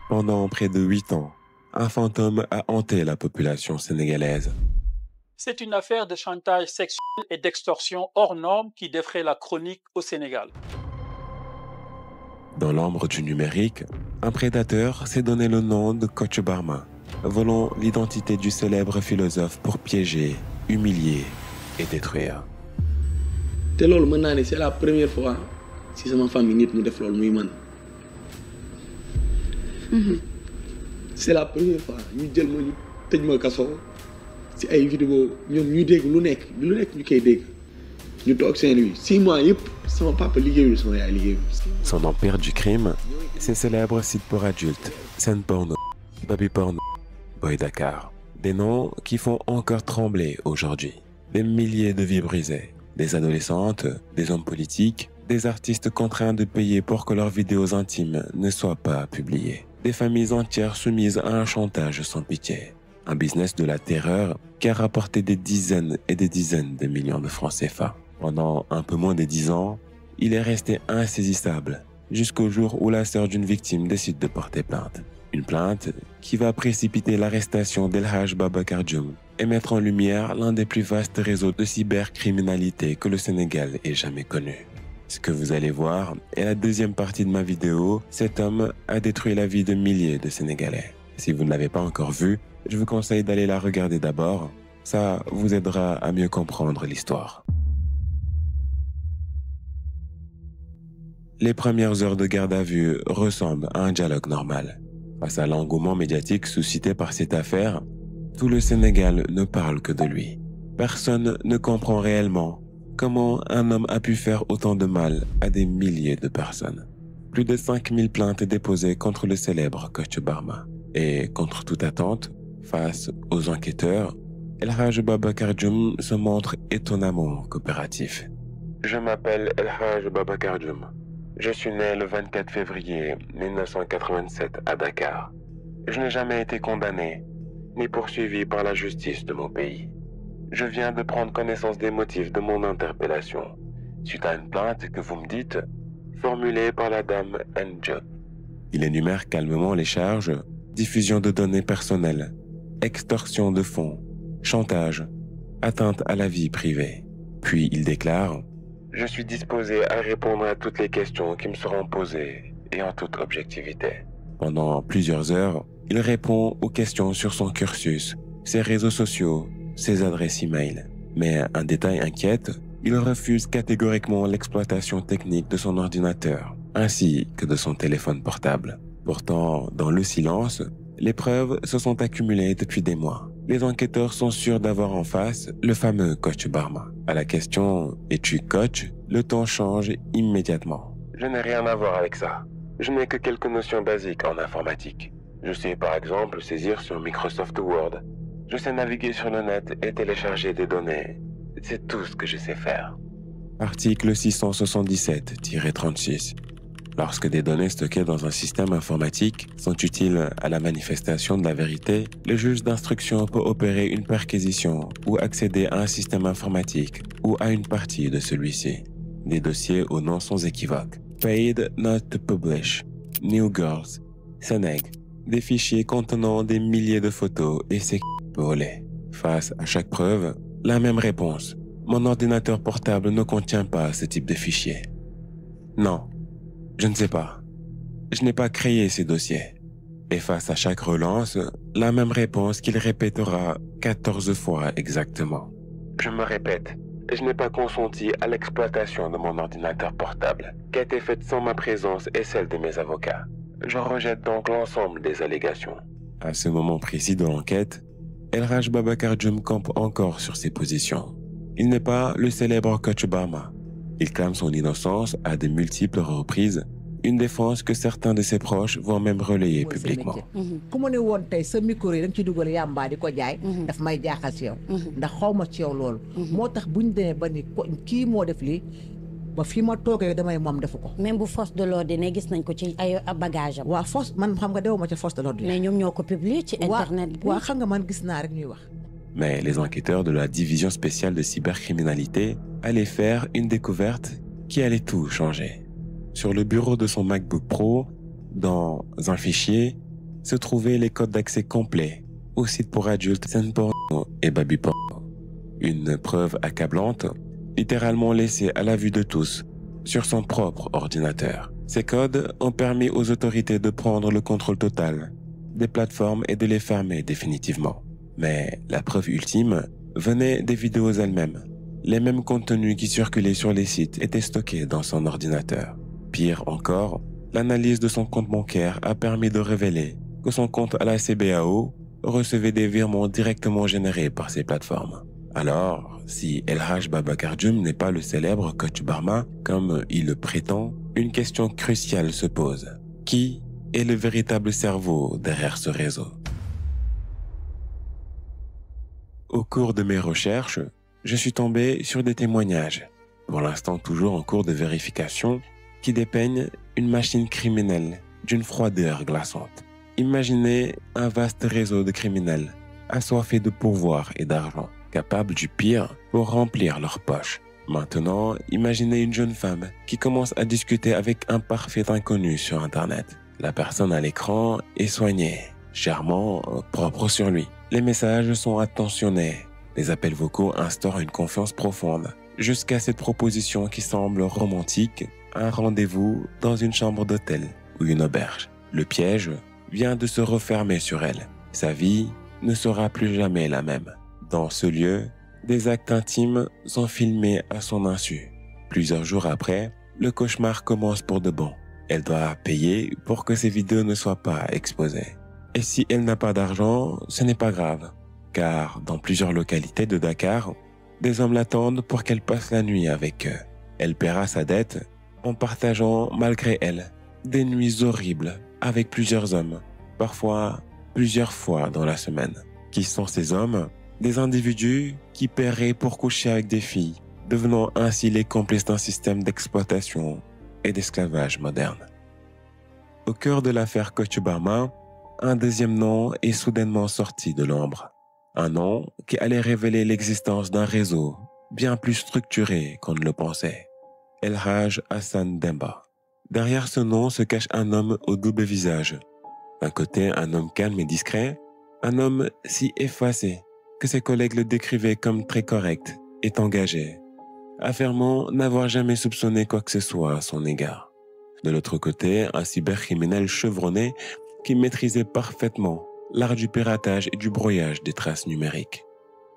Pendant près de 8 ans, un fantôme a hanté la population sénégalaise. C'est une affaire de chantage sexuel et d'extorsion hors norme qui défraie la chronique au Sénégal. Dans l'ombre du numérique, un prédateur s'est donné le nom de Kocc Barma, volant l'identité du célèbre philosophe pour piéger, humilier et détruire. C'est la première fois si ma famille nit mu def loolu muy man. C'est la première fois ñu jël ma ñu tëj ma kaso ci ay vidéo ñoom ñuy dégg lu nekk ñu koy dégg ñu toog Saint-Louis 6 mois yëpp sama papa liggéeyul sama yaay liggéeyul. Son empire du crime, ses célèbres sites pour adultes, scène porno, baby porno, Boy Dakar. Des noms qui font encore trembler aujourd'hui. Des milliers de vies brisées, des adolescentes, des hommes politiques, des artistes contraints de payer pour que leurs vidéos intimes ne soient pas publiées. Des familles entières soumises à un chantage sans pitié. Un business de la terreur qui a rapporté des dizaines et des dizaines de millions de francs CFA. Pendant un peu moins de 10 ans, il est resté insaisissable jusqu'au jour où la sœur d'une victime décide de porter plainte. Une plainte qui va précipiter l'arrestation d'El Hadj Babacar Dioum et mettre en lumière l'un des plus vastes réseaux de cybercriminalité que le Sénégal ait jamais connu. Ce que vous allez voir est la deuxième partie de ma vidéo. Cet homme a détruit la vie de milliers de Sénégalais. Si vous ne l'avez pas encore vue, je vous conseille d'aller la regarder d'abord. Ça vous aidera à mieux comprendre l'histoire. Les premières heures de garde à vue ressemblent à un dialogue normal. Face à l'engouement médiatique suscité par cette affaire, tout le Sénégal ne parle que de lui. Personne ne comprend réellement comment un homme a pu faire autant de mal à des milliers de personnes. Plus de 5000 plaintes déposées contre le célèbre Kocc Barma. Et contre toute attente, face aux enquêteurs, El Hadj Babacar Dioum se montre étonnamment coopératif. Je m'appelle El Hadj Babacar Dioum. Je suis né le 24 février 1987 à Dakar. Je n'ai jamais été condamné, ni poursuivi par la justice de mon pays. Je viens de prendre connaissance des motifs de mon interpellation, suite à une plainte que vous me dites, formulée par la dame N-Job. Il énumère calmement les charges, diffusion de données personnelles, extorsion de fonds, chantage, atteinte à la vie privée. Puis il déclare « Je suis disposé à répondre à toutes les questions qui me seront posées et en toute objectivité. » Pendant plusieurs heures, il répond aux questions sur son cursus, ses réseaux sociaux, ses adresses e-mail. Mais un détail inquiète, il refuse catégoriquement l'exploitation technique de son ordinateur, ainsi que de son téléphone portable. Pourtant, dans le silence, les preuves se sont accumulées depuis des mois. Les enquêteurs sont sûrs d'avoir en face le fameux Kocc Barma. À la question « Es-tu Kocc ?», le ton change immédiatement. Je n'ai rien à voir avec ça. Je n'ai que quelques notions basiques en informatique. Je sais par exemple saisir sur Microsoft Word. Je sais naviguer sur le net et télécharger des données. C'est tout ce que je sais faire. Article 677-36. Lorsque des données stockées dans un système informatique sont utiles à la manifestation de la vérité, le juge d'instruction peut opérer une perquisition ou accéder à un système informatique ou à une partie de celui-ci. Des dossiers aux noms sans équivoque. Paid not to publish, New Girls, Seneg, des fichiers contenant des milliers de photos et ses volés. Face à chaque preuve, la même réponse. Mon ordinateur portable ne contient pas ce type de fichiers. Non, je ne sais pas. Je n'ai pas créé ces dossiers. Et face à chaque relance, la même réponse qu'il répétera 14 fois exactement. Je me répète, je n'ai pas consenti à l'exploitation de mon ordinateur portable, qui a été faite sans ma présence et celle de mes avocats. Je rejette donc l'ensemble des allégations. À ce moment précis de l'enquête, El Hadj Babacar Dioum campe encore sur ses positions. Il n'est pas le célèbre Kocc Barma. Il clame son innocence à de multiples reprises, une défense que certains de ses proches vont même relayer publiquement. ku ma ne woon tey sa micro yi da nga ci dugal yàmbaa di ko jaay daf may jaaxal ci yow ndax xaw ma ci yow loolu moo tax buñ demee ba ni kii moo def lii ba fii ma toogee damay moom defu ko même bu force de l'ordre ne gis nañ ko ci ay bagage am waa force man xam nga dew ma ci force de l'ordre mais ñoom ñoo ko publier ci internet bi waa xam nga man gis naa rek ñuy wax. Mais les enquêteurs de la division spéciale de cybercriminalité allaient faire une découverte qui allait tout changer. Sur le bureau de son MacBook Pro, dans un fichier, se trouvaient les codes d'accès complets aux sites pour adultes Zenporno et Babyporno. Une preuve accablante, littéralement laissée à la vue de tous, sur son propre ordinateur. Ces codes ont permis aux autorités de prendre le contrôle total des plateformes et de les fermer définitivement. Mais la preuve ultime venait des vidéos elles-mêmes. Les mêmes contenus qui circulaient sur les sites étaient stockés dans son ordinateur. Pire encore, l'analyse de son compte bancaire a permis de révéler que son compte à la CBAO recevait des virements directement générés par ces plateformes. Alors, si El Hadj Babacar Dioum n'est pas le célèbre Kocc Barma, comme il le prétend, une question cruciale se pose. Qui est le véritable cerveau derrière ce réseau? Au cours de mes recherches, je suis tombé sur des témoignages, pour l'instant toujours en cours de vérification, qui dépeignent une machine criminelle d'une froideur glaçante. Imaginez un vaste réseau de criminels, assoiffés de pouvoir et d'argent, capables du pire pour remplir leurs poches. Maintenant, imaginez une jeune femme qui commence à discuter avec un parfait inconnu sur Internet. La personne à l'écran est soignée, chèrement propre sur lui. Les messages sont attentionnés. Les appels vocaux instaurent une confiance profonde, jusqu'à cette proposition qui semble romantique, un rendez-vous dans une chambre d'hôtel ou une auberge. Le piège vient de se refermer sur elle. Sa vie ne sera plus jamais la même. Dans ce lieu, des actes intimes sont filmés à son insu. Plusieurs jours après, le cauchemar commence pour de bon. Elle doit payer pour que ces vidéos ne soient pas exposées. Et si elle n'a pas d'argent, ce n'est pas grave, car dans plusieurs localités de Dakar, des hommes l'attendent pour qu'elle passe la nuit avec eux. Elle paiera sa dette en partageant, malgré elle, des nuits horribles avec plusieurs hommes, parfois plusieurs fois dans la semaine. Qui sont ces hommes? Des individus qui paieraient pour coucher avec des filles, devenant ainsi les complices d'un système d'exploitation et d'esclavage moderne. Au cœur de l'affaire Kocc Barma, un deuxième nom est soudainement sorti de l'ombre. Un nom qui allait révéler l'existence d'un réseau bien plus structuré qu'on ne le pensait. El Hadj Hassan Demba. Derrière ce nom se cache un homme au double visage. D'un côté, un homme calme et discret, un homme si effacé que ses collègues le décrivaient comme très correct et engagé, affirmant n'avoir jamais soupçonné quoi que ce soit à son égard. De l'autre côté, un cybercriminel chevronné qui maîtrisait parfaitement l'art du piratage et du brouillage des traces numériques.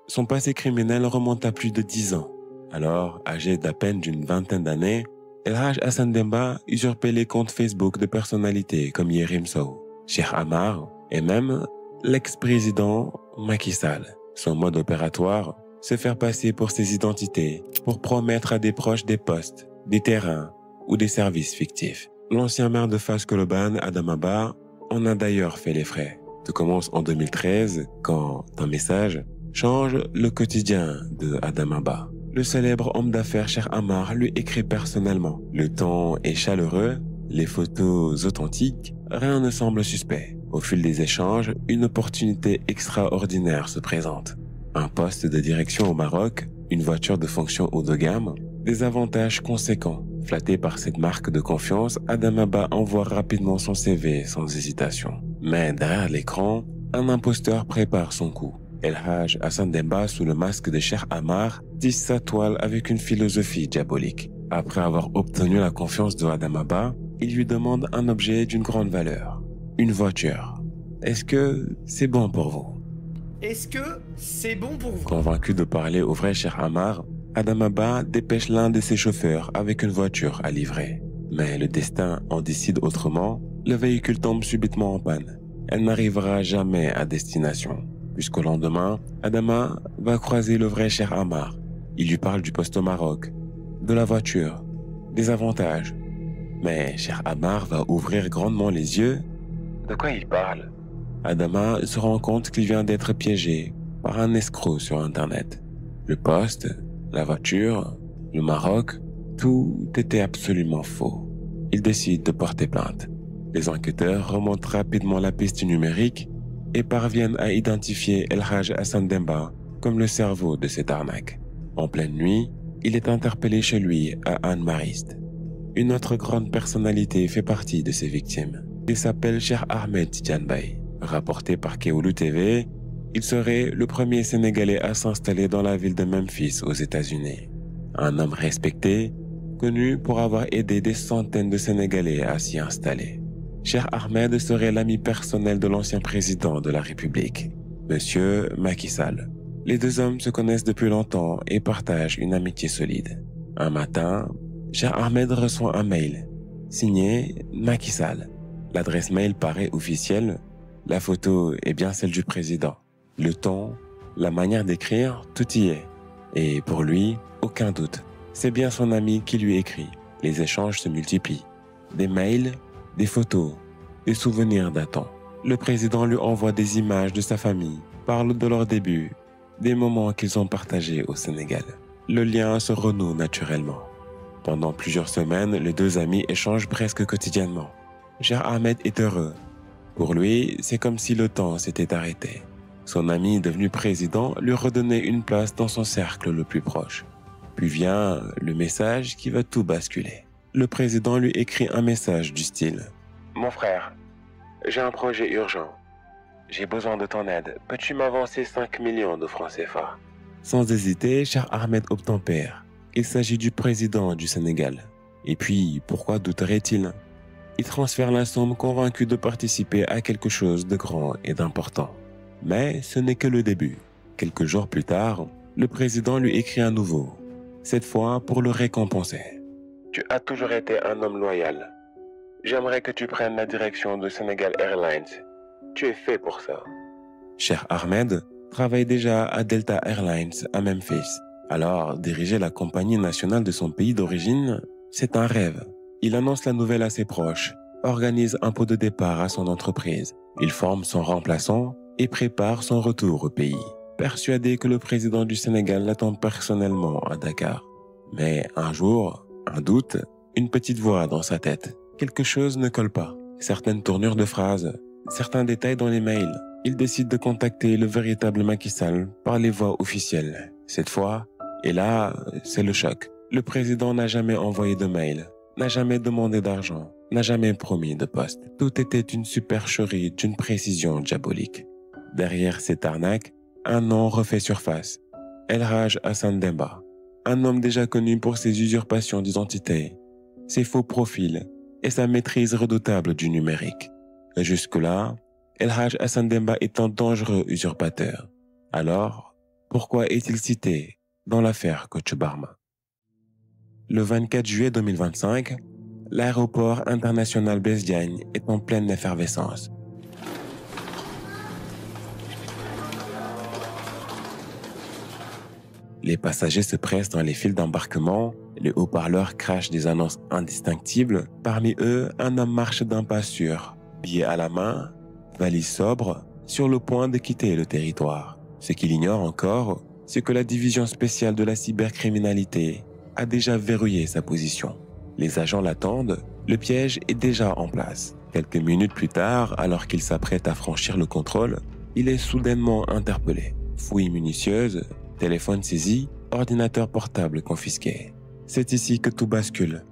Son passé criminel remonte à plus de 10 ans. Alors, âgé d'à peine d'une vingtaine d'années, El Hadj Hassan Demba usurpait les comptes Facebook de personnalités comme Yerim Sow, Cheikh Amar et même l'ex-président Macky Sall. Son mode opératoire, se faire passer pour ses identités pour promettre à des proches des postes, des terrains ou des services fictifs. L'ancien maire de Fass Colobane, Adama Ba, en a d'ailleurs fait les frais. Tout commence en 2013 quand un message change le quotidien de Adama Ba. Le célèbre homme d'affaires Cheikh Amar lui écrit personnellement. Le ton est chaleureux, les photos authentiques, rien ne semble suspect. Au fil des échanges, une opportunité extraordinaire se présente. Un poste de direction au Maroc, une voiture de fonction haut de gamme, des avantages conséquents. Flatté par cette marque de confiance, Adama Ba envoie rapidement son CV sans hésitation. Mais derrière l'écran, un imposteur prépare son coup. El Hadj Hassan Demba, sous le masque de Cheikh Amar, tisse sa toile avec une philosophie diabolique. Après avoir obtenu la confiance de Adama Ba, il lui demande un objet d'une grande valeur. Une voiture. Est-ce que c'est bon pour vous? Est-ce que c'est bon pour vous? Convaincu de parler au vrai Cheikh Amar, Adama Ba dépêche l'un de ses chauffeurs avec une voiture à livrer. Mais le destin en décide autrement, le véhicule tombe subitement en panne. Elle n'arrivera jamais à destination. Jusqu'au lendemain, Adama va croiser le vrai Cheikh Amar. Il lui parle du poste au Maroc, de la voiture, des avantages. Mais Cheikh Amar va ouvrir grandement les yeux. De quoi il parle? Adama se rend compte qu'il vient d'être piégé par un escroc sur Internet. Le poste, la voiture, le Maroc, tout était absolument faux. Il décide de porter plainte. Les enquêteurs remontent rapidement la piste numérique et parviennent à identifier El Hadj Hassan Demba comme le cerveau de cette arnaque. En pleine nuit, il est interpellé chez lui à Hann Mariste. Une autre grande personnalité fait partie de ses victimes. Il s'appelle Cheikh Ahmed Tidiane Baye. Rapporté par Keolu TV, il serait le premier Sénégalais à s'installer dans la ville de Memphis aux États-Unis. Un homme respecté, connu pour avoir aidé des centaines de Sénégalais à s'y installer. Cheikh Ahmed serait l'ami personnel de l'ancien président de la République, Monsieur Macky Sall. Les deux hommes se connaissent depuis longtemps et partagent une amitié solide. Un matin, Cheikh Ahmed reçoit un mail, signé Macky Sall. L'adresse mail paraît officielle, la photo est bien celle du président. Le ton, la manière d'écrire, tout y est. Et pour lui, aucun doute, c'est bien son ami qui lui écrit. Les échanges se multiplient. Des mails, des photos, des souvenirs datant. Le président lui envoie des images de sa famille, parle de leur début, des moments qu'ils ont partagés au Sénégal. Le lien se renoue naturellement. Pendant plusieurs semaines, les deux amis échangent presque quotidiennement. Cheikh Ahmed est heureux. Pour lui, c'est comme si le temps s'était arrêté. Son ami devenu président lui redonnait une place dans son cercle le plus proche. Puis vient le message qui va tout basculer. Le président lui écrit un message du style « Mon frère, j'ai un projet urgent. J'ai besoin de ton aide. Peux-tu m'avancer 5 millions de francs CFA ?» Sans hésiter, Cheikh Ahmed obtempère. Il s'agit du président du Sénégal. Et puis, pourquoi douterait-il? Il transfère la somme convaincu de participer à quelque chose de grand et d'important. Mais ce n'est que le début. Quelques jours plus tard, le président lui écrit à nouveau. Cette fois pour le récompenser. « Tu as toujours été un homme loyal. J'aimerais que tu prennes la direction de Senegal Airlines. Tu es fait pour ça. » Cheikh Ahmed travaille déjà à Delta Airlines à Memphis. Alors, diriger la compagnie nationale de son pays d'origine, c'est un rêve. Il annonce la nouvelle à ses proches, organise un pot de départ à son entreprise. Il forme son remplaçant et prépare son retour au pays, persuadé que le président du Sénégal l'attend personnellement à Dakar. Mais un jour, un doute, une petite voix dans sa tête. Quelque chose ne colle pas. Certaines tournures de phrases, certains détails dans les mails. Il décide de contacter le véritable Macky Sall par les voies officielles. Cette fois, et là, c'est le choc. Le président n'a jamais envoyé de mail, n'a jamais demandé d'argent, n'a jamais promis de poste. Tout était une supercherie d'une précision diabolique. Derrière cette arnaque, un nom refait surface. El Hadj Assane Demba, un homme déjà connu pour ses usurpations d'identité, ses faux profils et sa maîtrise redoutable du numérique. Et jusque-là, El Hadj Assane Demba est un dangereux usurpateur. Alors, pourquoi est-il cité dans l'affaire Kocc Barma? Le 24 juillet 2025, l'aéroport international Blaise Diagne est en pleine effervescence. Les passagers se pressent dans les files d'embarquement, les haut-parleurs crachent des annonces indistinctibles. Parmi eux, un homme marche d'un pas sûr, billet à la main, valise sobre, sur le point de quitter le territoire. Ce qu'il ignore encore, c'est que la division spéciale de la cybercriminalité a déjà verrouillé sa position. Les agents l'attendent, le piège est déjà en place. Quelques minutes plus tard, alors qu'il s'apprête à franchir le contrôle, il est soudainement interpellé. Fouille minutieuse, téléphone saisi, ordinateur portable confisqué. C'est ici que tout bascule.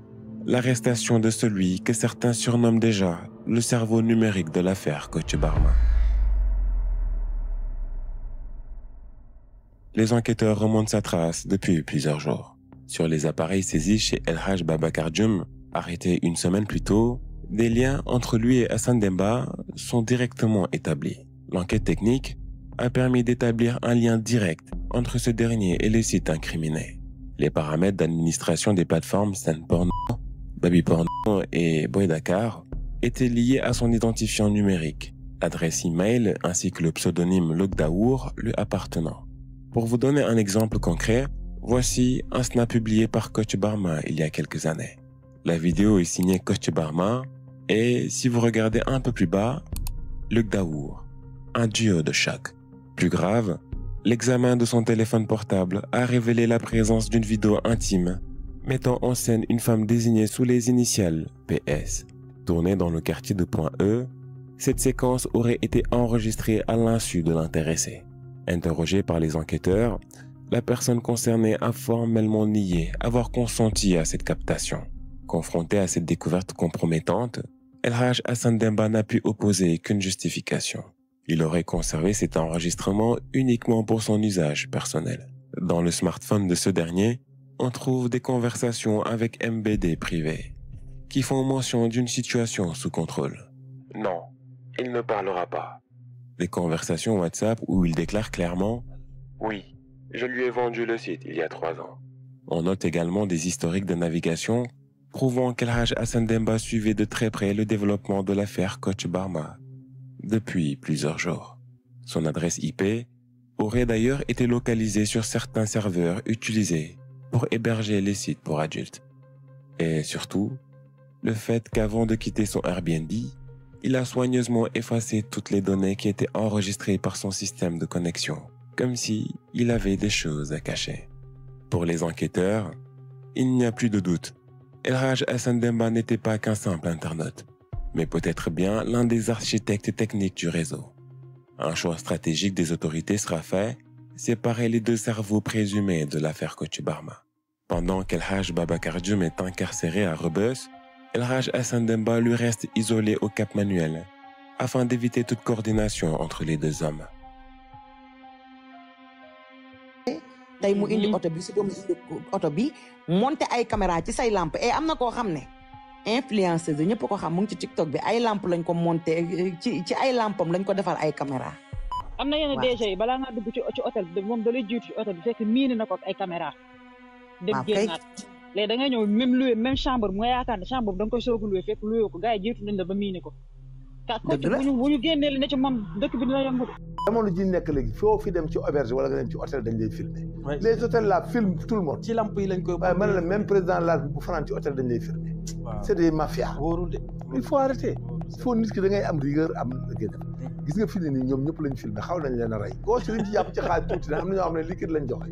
L'arrestation de celui que certains surnomment déjà le cerveau numérique de l'affaire Kocc Barma. Les enquêteurs remontent sa trace depuis plusieurs jours. Sur les appareils saisis chez El Hadj Babacar Dioum, arrêté une semaine plus tôt, des liens entre lui et Assane Demba sont directement établis. L'enquête technique a permis d'établir un lien direct entre ce dernier et les sites incriminés. Les paramètres d'administration des plateformes Stenporno, Babyporno et Boy Dakar étaient liés à son identifiant numérique, l'adresse email ainsi que le pseudonyme Logdaour lui appartenant. Pour vous donner un exemple concret, voici un snap publié par Kocc Barma il y a quelques années. La vidéo est signée Kocc Barma et, si vous regardez un peu plus bas, Logdaour, un duo de choc. Plus grave, l'examen de son téléphone portable a révélé la présence d'une vidéo intime mettant en scène une femme désignée sous les initiales PS. Tournée dans le quartier de Point-E, cette séquence aurait été enregistrée à l'insu de l'intéressé. Interrogé par les enquêteurs, la personne concernée a formellement nié avoir consenti à cette captation. Confronté à cette découverte compromettante, El Hadj Assane Demba n'a pu opposer qu'une justification. Il aurait conservé cet enregistrement uniquement pour son usage personnel. Dans le smartphone de ce dernier, on trouve des conversations avec MBD privées qui font mention d'une situation sous contrôle. Non, il ne parlera pas. Des conversations WhatsApp où il déclare clairement « Oui, je lui ai vendu le site il y a 3 ans ». On note également des historiques de navigation prouvant qu'El Hadj Hassan Demba suivait de très près le développement de l'affaire Kocc Barma depuis plusieurs jours. Son adresse IP aurait d'ailleurs été localisée sur certains serveurs utilisés pour héberger les sites pour adultes. Et surtout, le fait qu'avant de quitter son Airbnb, il a soigneusement effacé toutes les données qui étaient enregistrées par son système de connexion, comme si il avait des choses à cacher. Pour les enquêteurs, il n'y a plus de doute. El Hadj Hassan Demba n'était pas qu'un simple internaute, mais peut-être bien l'un des architectes techniques du réseau. Un choix stratégique des autorités sera fait, séparer les deux cerveaux présumés de l'affaire Kocc Barma. Pendant qu'El Hadj Babacar Dioum est incarcéré à Rebeuss, El Hadj Hassan Demba lui reste isolé au Cap Manuel, afin d'éviter toute coordination entre les deux hommes. tey mu indi oto bi su doon indi oto bi monté ay caméra ci say lampe et am na koo xam ne influenceuse ñëpp ko xam mu ngi ci TikTok bi ay lampe lañ ko monté ci ay lampam lañ ko defal ay caméra. am na yenn DG yi balaa ngaa dugg ci hôtel bi moom da lay jiitu ci hôtel bi fekk miin na ko ak ay caméra. dem génnaat léegi da ngay ñëw même loué même chambre mu nga yaakaar ne chambre bi da nga koy soog a loué fekk loué ko gars yi jiitu nañ la ba miin ko. dëgg la bu ñu génnee li ne ci moom dëkk bi dina yëngu. jamono ji nekk léegi foo fi dem ci auberge wala nga dem ci hôtel dañ lay filmer. les hôtels là filment tout le monde. ci lamp yi lañ koy. waaye man la même président la bu fanaan ci hôtel dañ lay filmer. c'est des mafias. wóorul de. il faut arrêter. il faut nit ki da ngay am rigueur am gën a gis nga fi ne nii ñoom ñëpp lañ filmer xaw nañ leen a rey. koo ci liñ ci jàpp ci xaalis tuuti na am na ñoo xam ne liquide lañ joxe.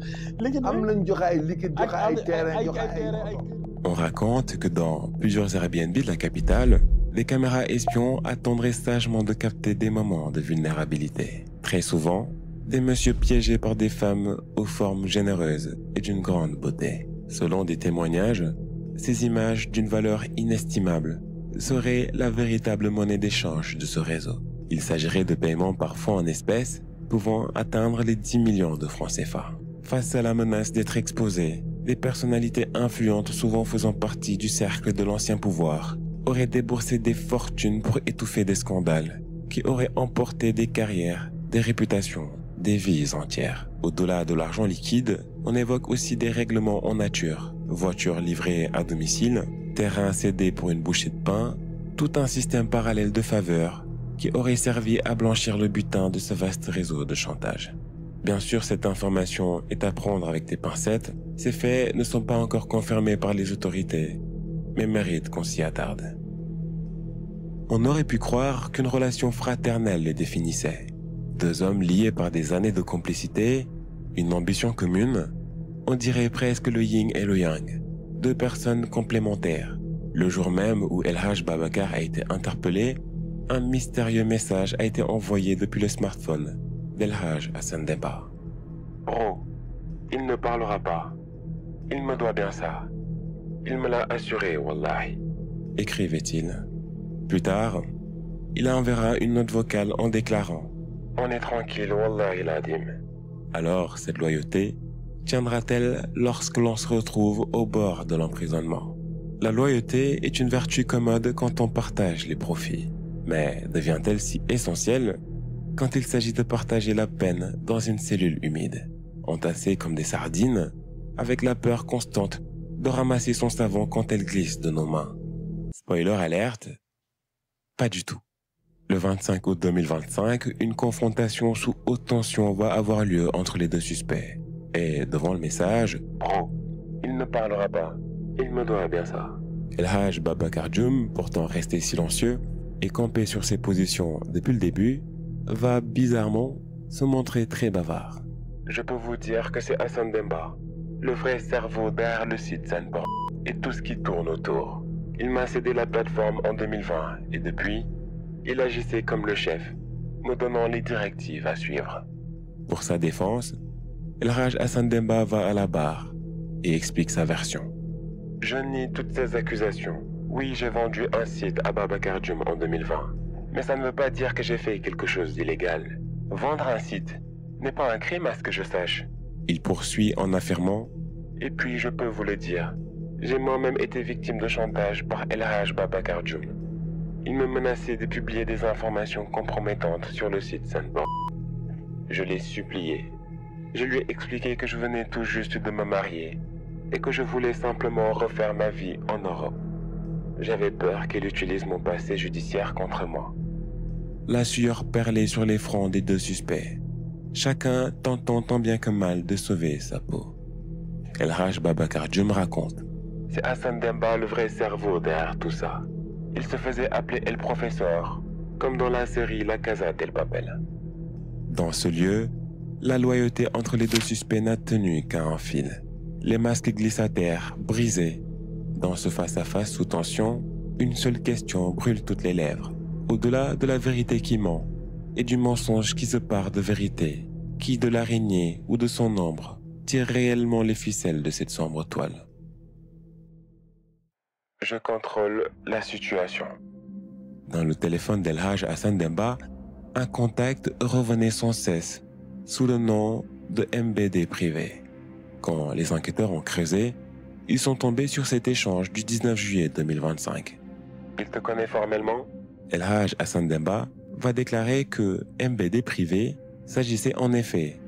am nañ joxe ay liquide joxe ay terrain joxe ay. On raconte que dans plusieurs Airbnb de la capitale, les caméras espions attendraient sagement de capter des moments de vulnérabilité. Très souvent, des messieurs piégés par des femmes aux formes généreuses et d'une grande beauté. Selon des témoignages, ces images d'une valeur inestimable seraient la véritable monnaie d'échange de ce réseau. Il s'agirait de paiements parfois en espèces pouvant atteindre les 10 millions de francs CFA. Face à la menace d'être exposés, des personnalités influentes souvent faisant partie du cercle de l'ancien pouvoir auraient déboursé des fortunes pour étouffer des scandales qui auraient emporté des carrières, des réputations, des vies entières. Au-delà de l'argent liquide, on évoque aussi des règlements en nature, voitures livrées à domicile, terrains cédés pour une bouchée de pain, tout un système parallèle de faveurs qui aurait servi à blanchir le butin de ce vaste réseau de chantage. Bien sûr, cette information est à prendre avec des pincettes. Ces faits ne sont pas encore confirmés par les autorités, mais méritent qu'on s'y attarde. On aurait pu croire qu'une relation fraternelle les définissait. Deux hommes liés par des années de complicité, une ambition commune, on dirait presque le yin et le yang, deux personnes complémentaires. Le jour même où El Hadj Babacar a été interpellé, un mystérieux message a été envoyé depuis le smartphone d'El Hadj Hassan Demba. Bro, il ne parlera pas. Il me doit bien ça. Il me l'a assuré, wallahi, écrivait-il. Plus tard, il enverra une note vocale en déclarant « On est tranquille, wallahi l'adim ». Alors, cette loyauté tiendra-t-elle lorsque l'on se retrouve au bord de l'emprisonnement? La loyauté est une vertu commode quand on partage les profits, mais devient-elle si essentielle quand il s'agit de partager la peine dans une cellule humide, entassée comme des sardines, avec la peur constante de ramasser son savon quand elle glisse de nos mains? Spoiler alerte, pas du tout. Le 25 août 2025, une confrontation sous haute tension va avoir lieu entre les deux suspects. Et devant le message « Bro, il ne parlera pas, il me doit bien ça ». El Hadj Babacar Dioum, pourtant resté silencieux et campé sur ses positions depuis le début, va bizarrement se montrer très bavard. Je peux vous dire que c'est Hassan Demba, le vrai cerveau derrière le site Zenporn et tout ce qui tourne autour. Il m'a cédé la plateforme en 2020 et depuis, il agissait comme le chef, me donnant les directives à suivre. Pour sa défense, El Hadj Hassan Demba va à la barre et explique sa version. Je nie toutes ces accusations. Oui, j'ai vendu un site à Babacar Dioum en 2020. Mais ça ne veut pas dire que j'ai fait quelque chose d'illégal. Vendre un site n'est pas un crime à ce que je sache. Il poursuit en affirmant « Et puis je peux vous le dire, j'ai moi-même été victime de chantage par El Hadj Babacar Dioum. Il me menaçait de publier des informations compromettantes sur le site Sandbox. Je l'ai supplié. Je lui ai expliqué que je venais tout juste de me marier et que je voulais simplement refaire ma vie en Europe. J'avais peur qu'il utilise mon passé judiciaire contre moi. » La sueur perlait sur les fronts des deux suspects, chacun tentant tant bien que mal de sauver sa peau. El Hadj Babacar Dioum raconte. C'est Hassan Demba le vrai cerveau derrière tout ça. Il se faisait appeler El Professeur, comme dans la série La Casa del Papel. Dans ce lieu, la loyauté entre les deux suspects n'a tenu qu'à un fil. Les masques glissataires, brisés. Dans ce face-à-face sous tension, une seule question brûle toutes les lèvres. Au-delà de la vérité qui ment et du mensonge qui se part de vérité, qui de l'araignée ou de son ombre tire réellement les ficelles de cette sombre toile? Je contrôle la situation. Dans le téléphone d'El Hadj Hassan Demba, un contact revenait sans cesse sous le nom de MBD privé. Quand les enquêteurs ont creusé, ils sont tombés sur cet échange du 19 juillet 2025. Il te connaît formellement? El Hadj Hassan Demba va déclarer que MBD privé s'agissait en effet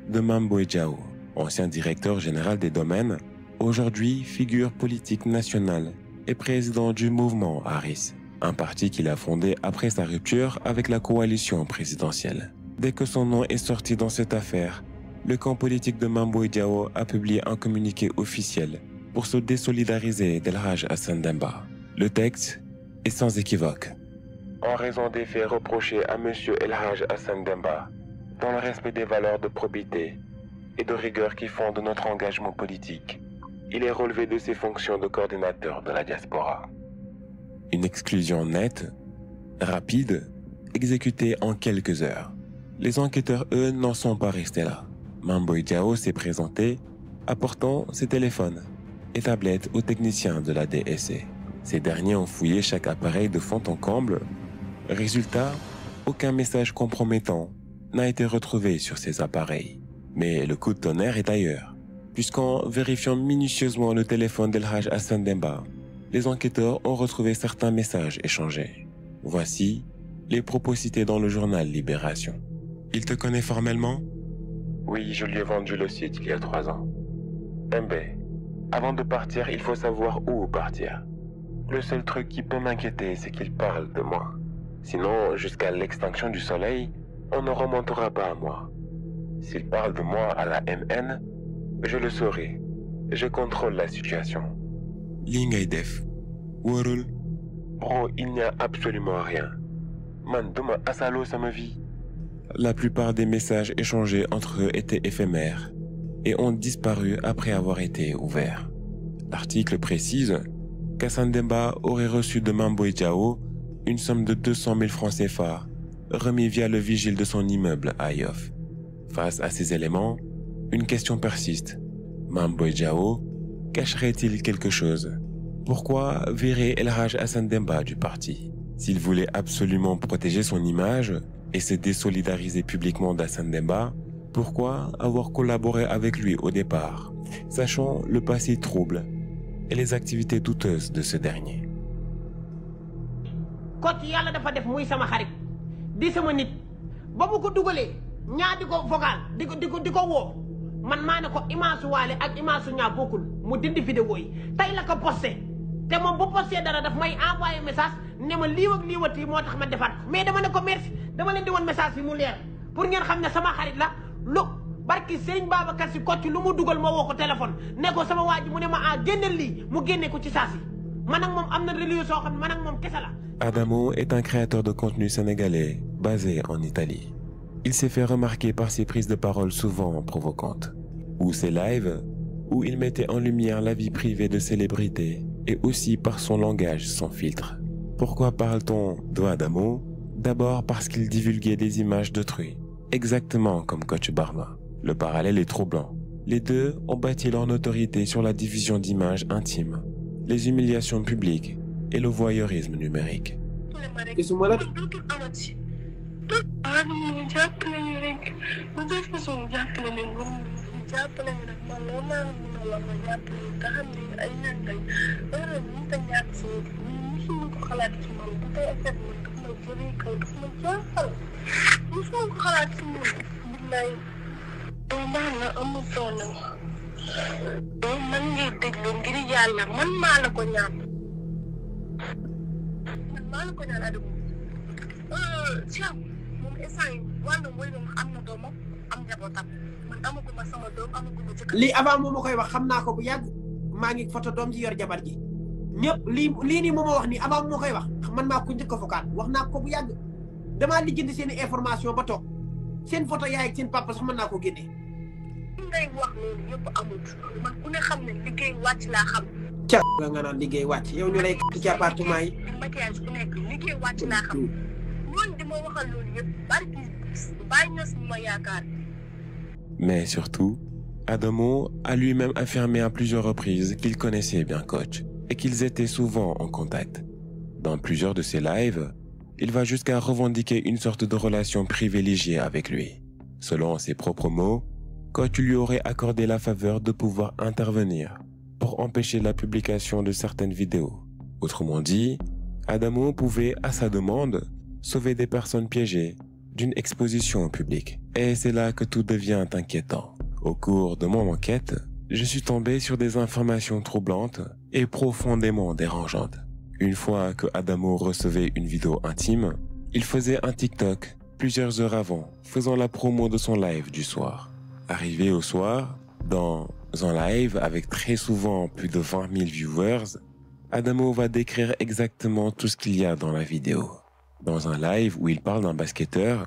de Mame Boye Diao, ancien directeur général des domaines, aujourd'hui figure politique nationale et président du mouvement Harris, un parti qu'il a fondé après sa rupture avec la coalition présidentielle. Dès que son nom est sorti dans cette affaire, le camp politique de Mame Boye Diao a publié un communiqué officiel pour se désolidariser d'El Hadj Hassan Demba. Le texte est sans équivoque. En raison des faits reprochés à M. El Hadj Hassan Demba, dans le respect des valeurs de probité et de rigueur qui fondent notre engagement politique, il est relevé de ses fonctions de coordinateur de la diaspora. Une exclusion nette, rapide, exécutée en quelques heures. Les enquêteurs, eux, n'en sont pas restés là. Mame Boye Diao s'est présenté, apportant ses téléphones et tablettes aux techniciens de la DSC. Ces derniers ont fouillé chaque appareil de fond en comble. Résultat, aucun message compromettant n'a été retrouvé sur ces appareils. Mais le coup de tonnerre est ailleurs, puisqu'en vérifiant minutieusement le téléphone d'El Hadj Hassan Demba, les enquêteurs ont retrouvé certains messages échangés. Voici les propos cités dans le journal Libération. Il te connaît formellement? Oui, je lui ai vendu le site il y a 3 ans. MB, avant de partir, il faut savoir où partir. Le seul truc qui peut m'inquiéter, c'est qu'il parle de moi. Sinon, jusqu'à l'extinction du soleil, on ne remontera pas à moi. S'il parle de moi à la MN, je le saurai. Je contrôle la situation. Lingay def. Worul. Bro, il n'y a absolument rien. Man, demain, asalo, ça me vit. La plupart des messages échangés entre eux étaient éphémères et ont disparu après avoir été ouverts. L'article précise qu'Hassan Demba aurait reçu de Mame Boye Diao une somme de 200 000 francs CFA remis via le vigile de son immeuble à Yoff. Face à ces éléments, une question persiste. Mame Boye Diao cacherait-il quelque chose? Pourquoi virer El Hadj Hassan Demba du parti? S'il voulait absolument protéger son image et se désolidariser publiquement d'Hassan Demba, pourquoi avoir collaboré avec lui au départ, sachant le passé trouble et les activités douteuses de ce dernier? Kocc yàlla dafa def muy sama xarit di sama nit ba mu ko dugalee ñaa di ko vocal di ko woo man maa ne ko image Wally ak image ñaa bokkul mu dindi vidéo yi tey la ko posté te moom bu posté dara daf may envoyé message ne ma lii ak lii wati moo tax ma defaat mais dama ne ko merci dama leen di woon message bi mu leer pour ngeen xam ne sama xarit la lu barki Serigne Babacar Sy Kocc lu mu dugal ma woo ko téléphone ne ko sama waa ji mu ne ma génneel lii mu génne ko ci saasi man ak moom am na religion soo xam ne man ak moom kese la. Adamo est un créateur de contenu sénégalais basé en Italie. Il s'est fait remarquer par ses prises de parole souvent provocantes, ou ses lives où il mettait en lumière la vie privée de célébrités, et aussi par son langage sans filtre. Pourquoi parle-t-on d'Adamo? D'abord parce qu'il divulguait des images d'autrui, exactement comme Kocc Barma. Le parallèle est troublant. Les deux ont bâti leur notoriété sur la diffusion d'images intimes, les humiliations publiques et le voyeurisme numérique. gisuma la. man ngay déglu ngir yàlla man maa la ko ñaan Adamo Cheikh moom instant yi wàllu mooy doon am na doomam am njabootam man amaguma sama doom amaguma jëkkër. lii avant moom ma koy wax xam naa ko bu yàgg maa ngi photo doom ji yor jabar ji ñëpp lii nii moom ma wax nii avant moom ma koy wax man maa ko njëkk a fokaat wax naa ko bu yàgg damaa lijjanti seen information ba toog seen photo yaay ak seen papa sax mën naa ko génnee. ngay wax loolu yëpp amul man ku ne xam ne liggéey wàcc laa xam. ca nga naan liggéey wàcc yow ñu lay ci appartement yi. maquillage ku nekk liggéey wàcc laa xam ñooñu di ma waxal loolu yëpp barki bàyyi na si ma yaakaar. Mais surtout, Adamo a lui-même affirmé à plusieurs reprises qu'il connaissait bien Kocc et qu'ils étaient souvent en contact. Dans plusieurs de ses lives, il va jusqu'à revendiquer une sorte de relation privilégiée avec lui. Selon ses propres mots, Kocc lui aurait accordé la faveur de pouvoir intervenir pour empêcher la publication de certaines vidéos. Autrement dit, Adamo pouvait, à sa demande, sauver des personnes piégées d'une exposition publique. Et c'est là que tout devient inquiétant. Au cours de mon enquête, je suis tombé sur des informations troublantes et profondément dérangeantes. Une fois que Adamo recevait une vidéo intime, il faisait un TikTok plusieurs heures avant, faisant la promo de son live du soir. Arrivé au soir, dans un live avec très souvent plus de 20 000 viewers, Adamo va décrire exactement tout ce qu'il y a dans la vidéo. Dans un live où il parle d'un basketteur,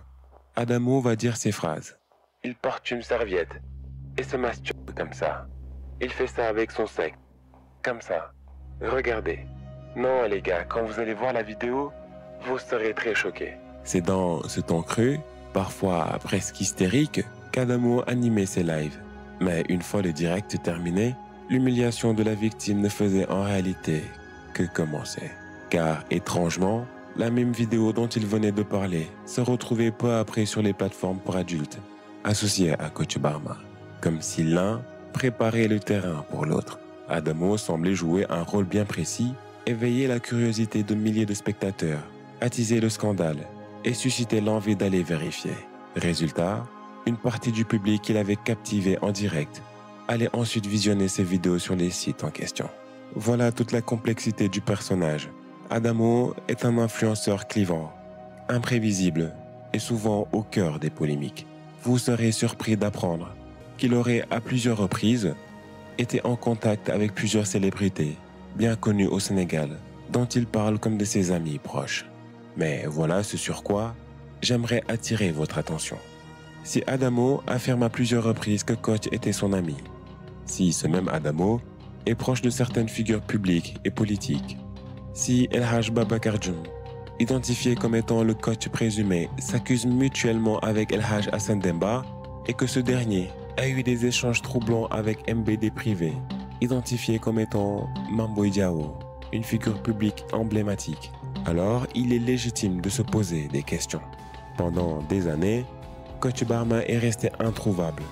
Adamo va dire ces phrases. Il porte une serviette et se masturbe comme ça. Il fait ça avec son sexe, comme ça. Regardez. Non les gars, quand vous allez voir la vidéo, vous serez très choqués. C'est dans ce ton cru, parfois presque hystérique, qu'Adamo animait ses lives. Mais une fois le direct terminé, l'humiliation de la victime ne faisait en réalité que commencer. Car étrangement, la même vidéo dont il venait de parler se retrouvait peu après sur les plateformes pour adultes, associées à Kocc Barma. Comme si l'un préparait le terrain pour l'autre. Adamo semblait jouer un rôle bien précis, éveiller la curiosité de milliers de spectateurs, attiser le scandale et susciter l'envie d'aller vérifier. Résultat, une partie du public qu'il avait captivé en direct allait ensuite visionner ses vidéos sur les sites en question. Voilà toute la complexité du personnage. Adamo est un influenceur clivant, imprévisible et souvent au cœur des polémiques. Vous serez surpris d'apprendre qu'il aurait à plusieurs reprises été en contact avec plusieurs célébrités bien connues au Sénégal, dont il parle comme de ses amis proches. Mais voilà ce sur quoi j'aimerais attirer votre attention. Si Adamo affirme à plusieurs reprises que Kocc était son ami, si ce même Adamo est proche de certaines figures publiques et politiques, si El Hadj Babacar Dioum, identifié comme étant le Kocc présumé, s'accuse mutuellement avec El Hadj Assane Demba et que ce dernier a eu des échanges troublants avec MBD privé, identifié comme étant Mame Boye Diao, une figure publique emblématique, alors il est légitime de se poser des questions. Pendant des années, Kocc Barma est resté introuvable,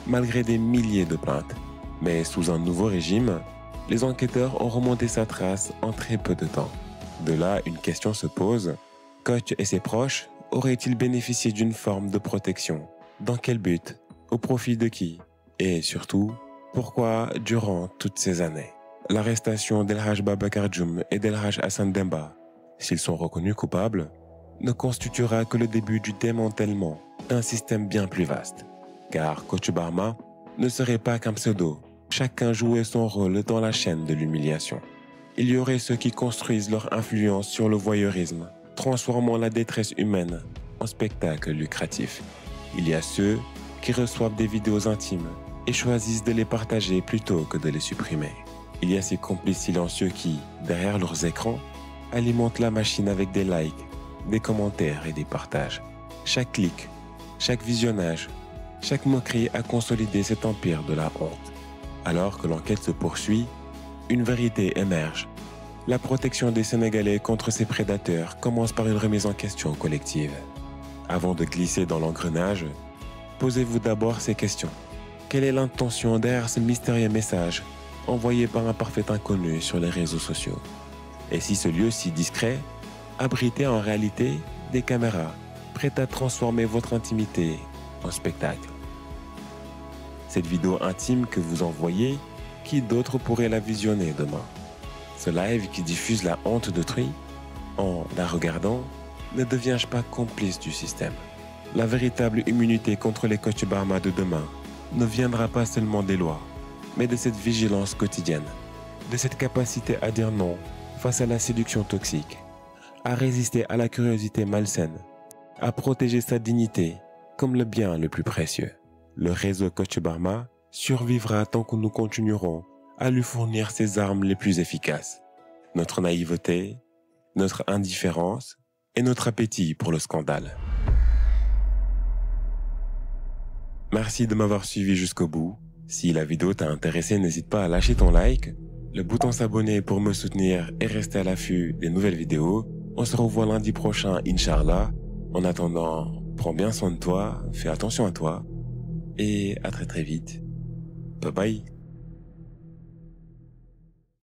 malgré des milliers de plaintes. Mais sous un nouveau régime, les enquêteurs ont remonté sa trace en très peu de temps. De là, une question se pose. Kocc et ses proches auraient-ils bénéficié d'une forme de protection? Dans quel but? Au profit de qui? Et surtout, pourquoi durant toutes ces années? L'arrestation d'El Hadj Babacar Dioum et d'El Hadj Assane Demba, s'ils sont reconnus coupables, ne constituera que le début du démantèlement d'un système bien plus vaste. Car Kocc Barma ne serait pas qu'un pseudo. Chacun jouait son rôle dans la chaîne de l'humiliation. Il y aurait ceux qui construisent leur influence sur le voyeurisme, transformant la détresse humaine en spectacle lucratif. Il y a ceux qui reçoivent des vidéos intimes et choisissent de les partager plutôt que de les supprimer. Il y a ces complices silencieux qui, derrière leurs écrans, alimentent la machine avec des likes, des commentaires et des partages. Chaque clic, chaque visionnage, chaque moquerie a consolidé cet empire de la honte. Alors que l'enquête se poursuit, une vérité émerge. La protection des Sénégalais contre ces prédateurs commence par une remise en question collective. Avant de glisser dans l'engrenage, posez-vous d'abord ces questions. Quelle est l'intention derrière ce mystérieux message envoyé par un parfait inconnu sur les réseaux sociaux? Et si ce lieu si discret abritait en réalité des caméras prêtes à transformer votre intimité en spectacle? Cette vidéo intime que vous envoyez, qui d'autre pourrait la visionner demain? Ce live qui diffuse la honte d'autrui, en la regardant, ne deviens-je pas complice du système? La véritable immunité contre les Kocc Barma de demain ne viendra pas seulement des lois, mais de cette vigilance quotidienne, de cette capacité à dire non face à la séduction toxique, à résister à la curiosité malsaine, à protéger sa dignité comme le bien le plus précieux. Le réseau Kocc Barma survivra tant que nous continuerons à lui fournir ses armes les plus efficaces. Notre naïveté, notre indifférence et notre appétit pour le scandale. Merci de m'avoir suivi jusqu'au bout. Si la vidéo t'a intéressé, n'hésite pas à lâcher ton like, le bouton s'abonner pour me soutenir et rester à l'affût des nouvelles vidéos. On se revoit lundi prochain, Inch'Allah. En attendant, prends bien soin de toi, fais attention à toi et à très très vite. Bye bye.